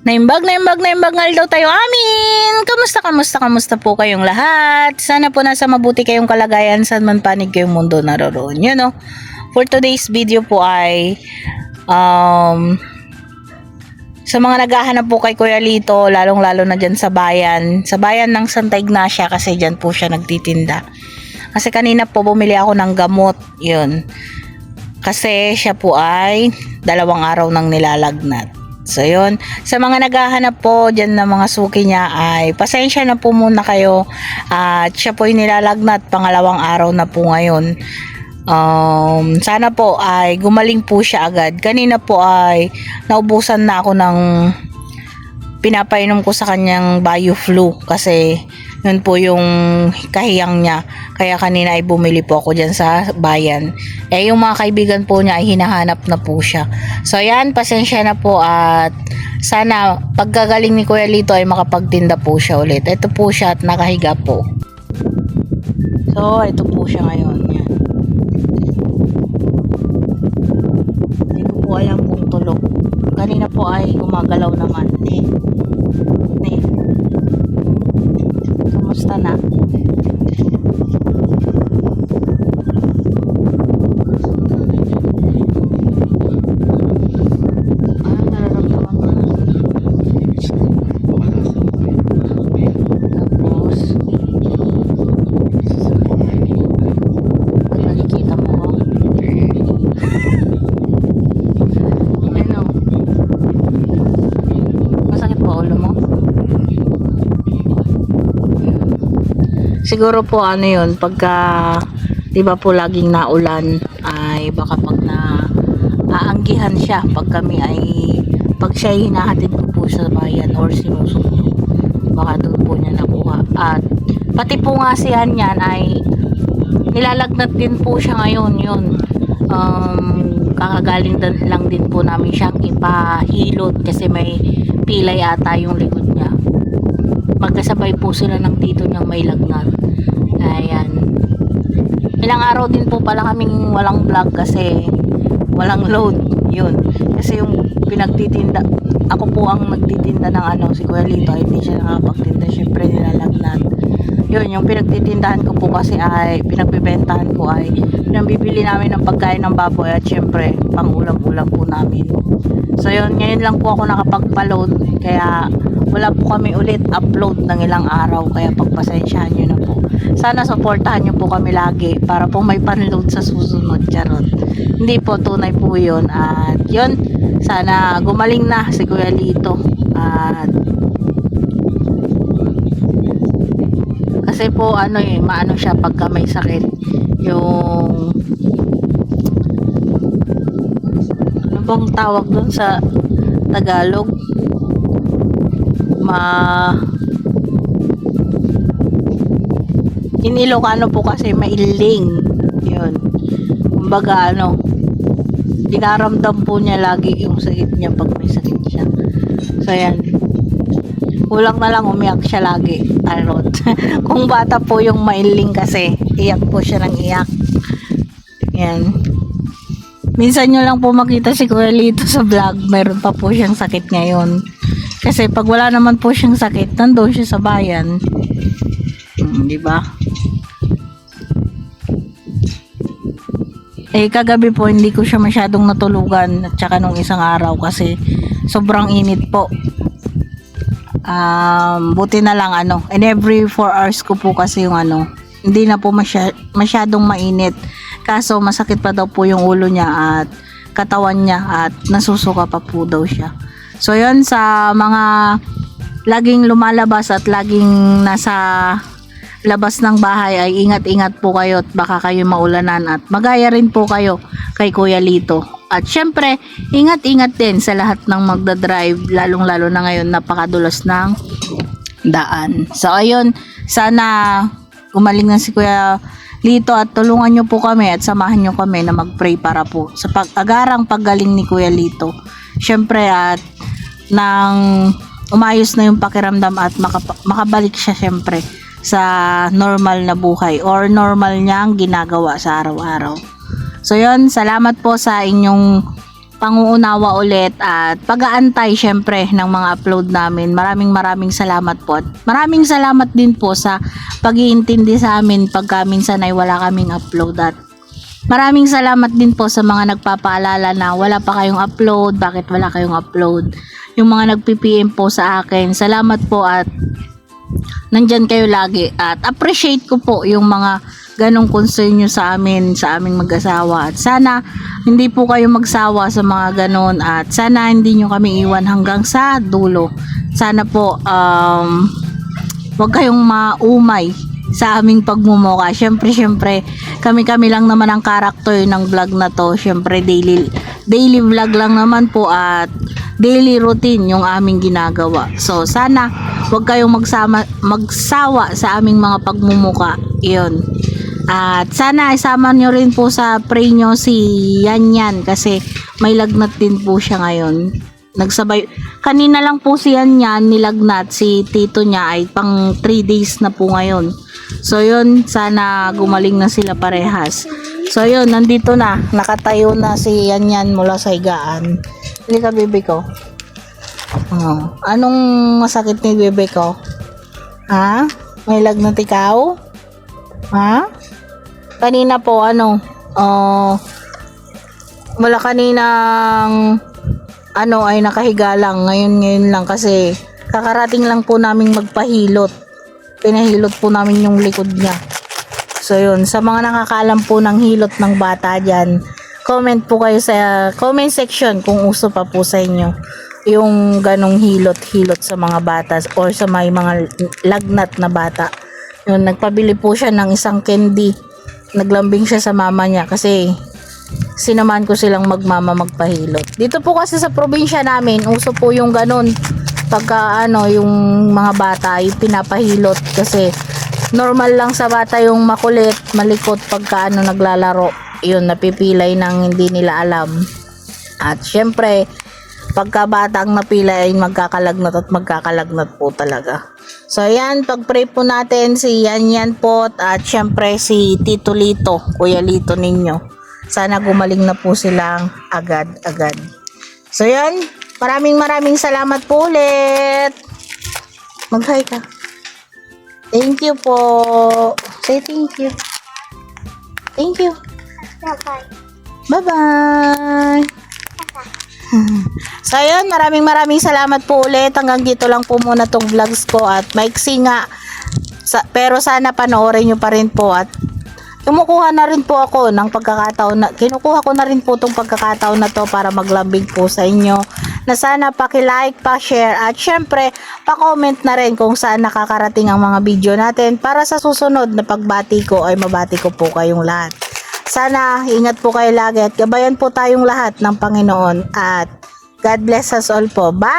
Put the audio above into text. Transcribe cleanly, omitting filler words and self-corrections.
Naimbag nga daw tayo amin. Kamusta po kayong lahat? Sana po nasa mabuti kayong kalagayan saan man panig kayong mundo naroon. Yun no. For today's video po ay sa mga naghahanap po kay Kuya Lito, lalong-lalo na dyan sa bayan ng Santa Ignacia kasi dyan po siya nagtitinda. Kasi kanina po bumili ako ng gamot, yun. Kasi siya po ay 2 araw nang nilalagnat. So yun, sa mga naghahanap po dyan ng mga suki niya ay pasensya na po muna kayo. At siya po ay nilalagnat, 2 araw na po ngayon. Sana po ay gumaling po siya agad. Kanina po ay naubusan na ako ng pinapainom ko sa kanyang BioFlu kasi yun po yung kahiyang niya. Kaya kanina ay bumili po ako dyan sa bayan. Yung mga kaibigan po niya ay hinahanap na po siya. So yan, pasensya na po at sana pagkagaling ni Kuya Lito ay makapagtinda po siya ulit. Ito po siya at nakahiga po. So ito po siya ngayon. Yan. Hindi ko po alam kung tulog. Kanina po ay gumagalaw naman. Kamusta na? Nararamdaman ko na. Tapos pag nakikita mo ko ano? Masakit ba ulo mo? Siguro po ano yun, pagka di ba po laging naulan ay baka pag aanggihan siya pag kami ay pag siya ay hinahatid ko po sa bayan or sinusundo, baka doon po niya nakuha. At pati po nga siyan yan ay nilalagnat din po siya ngayon. Yun, kakagaling lang din po namin siyang ipahilot kasi may pilay ata yung likod niya. Magkasabay po sila ng tito niyang may lagnat. Ayan. Ilang araw din po pala kaming walang vlog kasi walang load. Yun. Kasi yung pinagtitinda, ako po ang nagtitinda ng si Kuya Lito ay hindi siya nakapagtinda. Syempre nilalagnat. Yun, yung pinagtitindahan ko po kasi ay, pinagbibentahan ko ay pinambibili namin ng pagkain ng baboy at syempre pang ulam-ulam po namin. So yun, ngayon lang po ako nakapagpa-load kaya wala po kami ulit upload ng ilang araw kaya pagpasensyahan nyo na po. Sana supportahan nyo po kami lagi para po may panload sa susunod. Charot. Hindi po, tunay po yun. At yun, sana gumaling na si Kuya Lito. At kasi po maano siya pagka may sakit. Yung ano bang tawag dun sa Tagalog? In Ilocano po kasi mailing. Yun. Kumbaga dinaramdam po niya lagi yung sakit niya pag may sakit siya. So yan. Kulang na lang umiyak siya lagi. Tarot. Kung bata po yung mailing kasi, iyak po siya ng iyak. Yan. Minsan nyo lang po makita si Kuya Lito sa vlog. Mayroon pa po siyang sakit ngayon. Kasi pag wala naman po siyang sakit, nandoon siya sa bayan. Di ba? Kagabi po hindi ko siya masyadong natulugan at saka nung isang araw kasi sobrang init po. Buti na lang and every 4 hours ko po kasi yung hindi na po masyadong mainit. Kaso masakit pa daw po yung ulo niya at katawan niya at nasusuka pa po daw siya. So yun, sa mga laging lumalabas at laging nasa labas ng bahay ay ingat-ingat po kayo at baka kayo maulanan at magaya rin po kayo kay Kuya Lito. At syempre, ingat-ingat din sa lahat ng magdadrive, lalong-lalo na ngayon napakadulas ng daan. So ayun, sana gumaling na si Kuya Lito at tulungan nyo po kami at samahan nyo kami na mag-pray para po sa pag-agarang paggaling ni Kuya Lito. Syempre at nang umayos na yung pakiramdam at makabalik siya syempre sa normal na buhay or normal niyang ginagawa sa araw-araw. So yun, salamat po sa inyong panguunawa ulit at pag-aantay syempre ng mga upload namin. Maraming salamat po. At maraming salamat din po sa pag-iintindi sa amin pagka minsan ay wala kaming upload. At maraming salamat din po sa mga nagpapaalala na wala pa kayong upload, bakit wala kayong upload. Yung mga nagpi-PM po sa akin, salamat po at nandyan kayo lagi. At appreciate ko po yung mga ganong concern nyo sa amin, sa aming mag-asawa. At sana hindi po kayo magsawa sa mga ganon at sana hindi nyo kami iwan hanggang sa dulo. Sana po wag kayong maumay sa aming pagmumuka. Syempre kami lang naman ang karakter ng vlog na to. Syempre daily vlog lang naman po at daily routine yung aming ginagawa. So sana wag kayong magsawa sa aming mga pagmumuka. Iyon. At sana isama nyo rin po sa pray nyo si Yan kasi may lagnat din po siya ngayon. Nagsabay, kanina lang po si Yan nilagnat, si tito niya ay pang 3 days na po ngayon. So yun, sana gumaling na sila parehas. So yun, nandito na, nakatayo na si Yan mula sa higaan. Hindi ka bebe ko? Oh, anong masakit ni bebe ko? Ha? May lagnat ikaw? Ha? Kanina po wala kaninang ay nakahiga lang ngayon lang kasi kakarating lang po naming magpahilot. Pinahilot po namin yung likod niya. So yun, sa mga nakakaalam po ng hilot ng bata dyan, comment po kayo sa comment section kung uso pa po sa inyo yung ganong hilot sa mga bata or sa may mga lagnat na bata. Yun, nagpabili po siya ng isang candy. Naglambing siya sa mama niya kasi sinaman ko silang magpahilot. Dito po kasi sa probinsya namin, uso po yung ganun. Pagka yung mga bata ay pinapahilot kasi normal lang sa bata yung makulit, malikot pagka naglalaro. Yun, napipilay ng hindi nila alam. At syempre, pagka bata ang napilay ay magkakalagnat po talaga. So ayan, pag-pray po natin si Yan po at syempre si Tito Lito, Kuya Lito ninyo. Sana gumaling na po silang agad-agad. So yan, maraming salamat po ulit. Mag-hi ka. Thank you po. Say thank you. Thank you. Bye-bye. So ayun, maraming salamat po ulit. Hanggang dito lang po muna tong vlogs ko at maiksi nga. Pero sana panoorin nyo pa rin po at kinukuha ko na rin po tong pagkakataon na to para maglambing po sa inyo. Na sana paki-like, pa-share at syempre pa-comment na rin kung saan nakakarating ang mga video natin para sa susunod na pagbati ko ay mabati ko po kayong lahat. Sana ingat po kayo lagi at gabayan po tayong lahat ng Panginoon at God bless us all po. Bye!